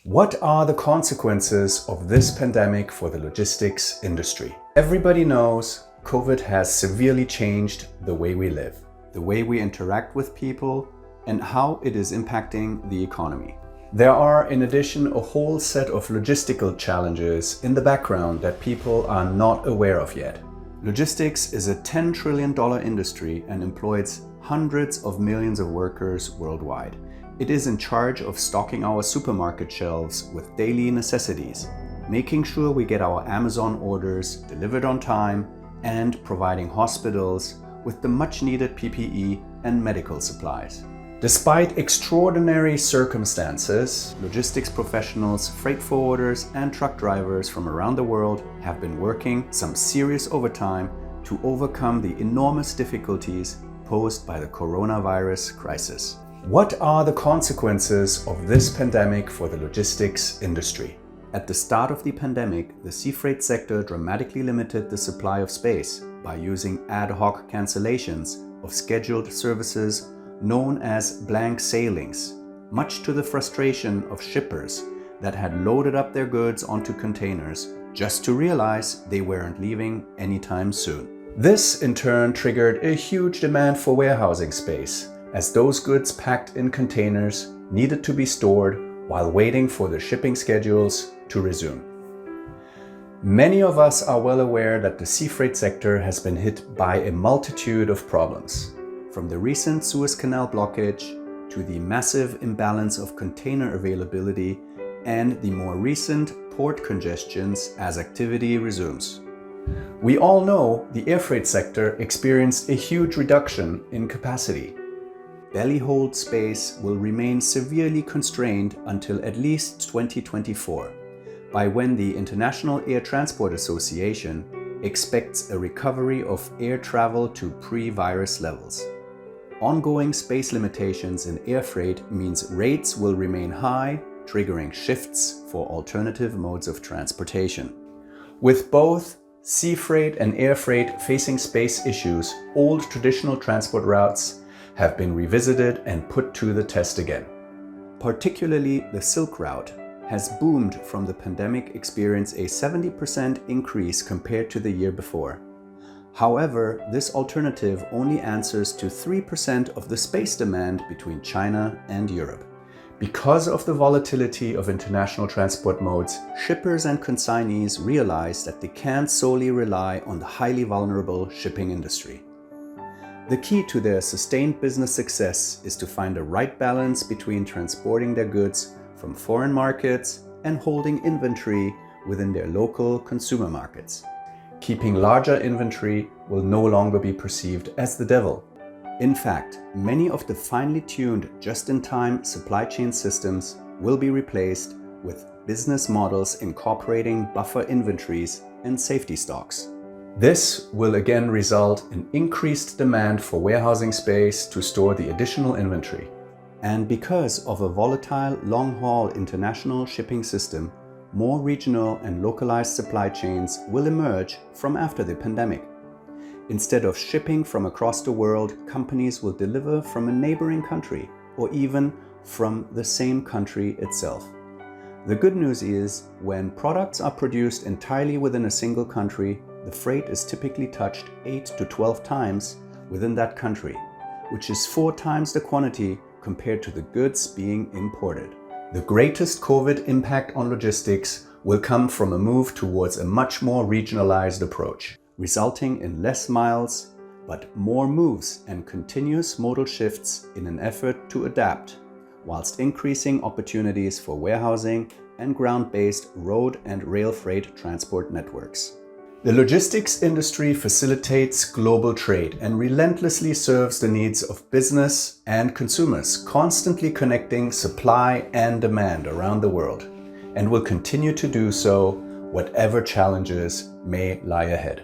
What are the consequences of this pandemic for the logistics industry? Everybody knows COVID has severely changed the way we live, the way we interact with people, and how it is impacting the economy. There are, in addition, a whole set of logistical challenges in the background that people are not aware of yet. Logistics is a $10 trillion industry and employs hundreds of millions of workers worldwide. It is in charge of stocking our supermarket shelves with daily necessities, making sure we get our Amazon orders delivered on time, and providing hospitals with the much-needed PPE and medical supplies. Despite extraordinary circumstances, logistics professionals, freight forwarders, and truck drivers from around the world have been working some serious overtime to overcome the enormous difficulties posed by the coronavirus crisis. What are the consequences of this pandemic for the logistics industry? At the start of the pandemic, the sea freight sector dramatically limited the supply of space by using ad hoc cancellations of scheduled services known as blank sailings, much to the frustration of shippers that had loaded up their goods onto containers just to realize they weren't leaving anytime soon. This in turn triggered a huge demand for warehousing space, as those goods packed in containers needed to be stored while waiting for the shipping schedules to resume. Many of us are well aware that the sea freight sector has been hit by a multitude of problems, from the recent Suez Canal blockage to the massive imbalance of container availability and the more recent port congestions as activity resumes. We all know the air freight sector experienced a huge reduction in capacity. Belly hold space will remain severely constrained until at least 2024, by when the International Air Transport Association expects a recovery of air travel to pre-virus levels. Ongoing space limitations in air freight means rates will remain high, triggering shifts for alternative modes of transportation. With both sea freight and air freight facing space issues, old traditional transport routes have been revisited and put to the test again. Particularly the Silk Route has boomed from the pandemic, experiencing a 70% increase compared to the year before. However, this alternative only answers to 3% of the space demand between China and Europe. Because of the volatility of international transport modes, shippers and consignees realize that they can't solely rely on the highly vulnerable shipping industry. The key to their sustained business success is to find a right balance between transporting their goods from foreign markets and holding inventory within their local consumer markets. Keeping larger inventory will no longer be perceived as the devil. In fact, many of the finely tuned just-in-time supply chain systems will be replaced with business models incorporating buffer inventories and safety stocks. This will again result in increased demand for warehousing space to store the additional inventory. And because of a volatile long-haul international shipping system, more regional and localized supply chains will emerge from after the pandemic. Instead of shipping from across the world, companies will deliver from a neighboring country or even from the same country itself. The good news is, when products are produced entirely within a single country, the freight is typically touched 8 to 12 times within that country, which is 4 times the quantity compared to the goods being imported. The greatest COVID impact on logistics will come from a move towards a much more regionalized approach, resulting in less miles, but more moves and continuous modal shifts in an effort to adapt, whilst increasing opportunities for warehousing and ground-based road and rail freight transport networks. The logistics industry facilitates global trade and relentlessly serves the needs of business and consumers, constantly connecting supply and demand around the world, and will continue to do so whatever challenges may lie ahead.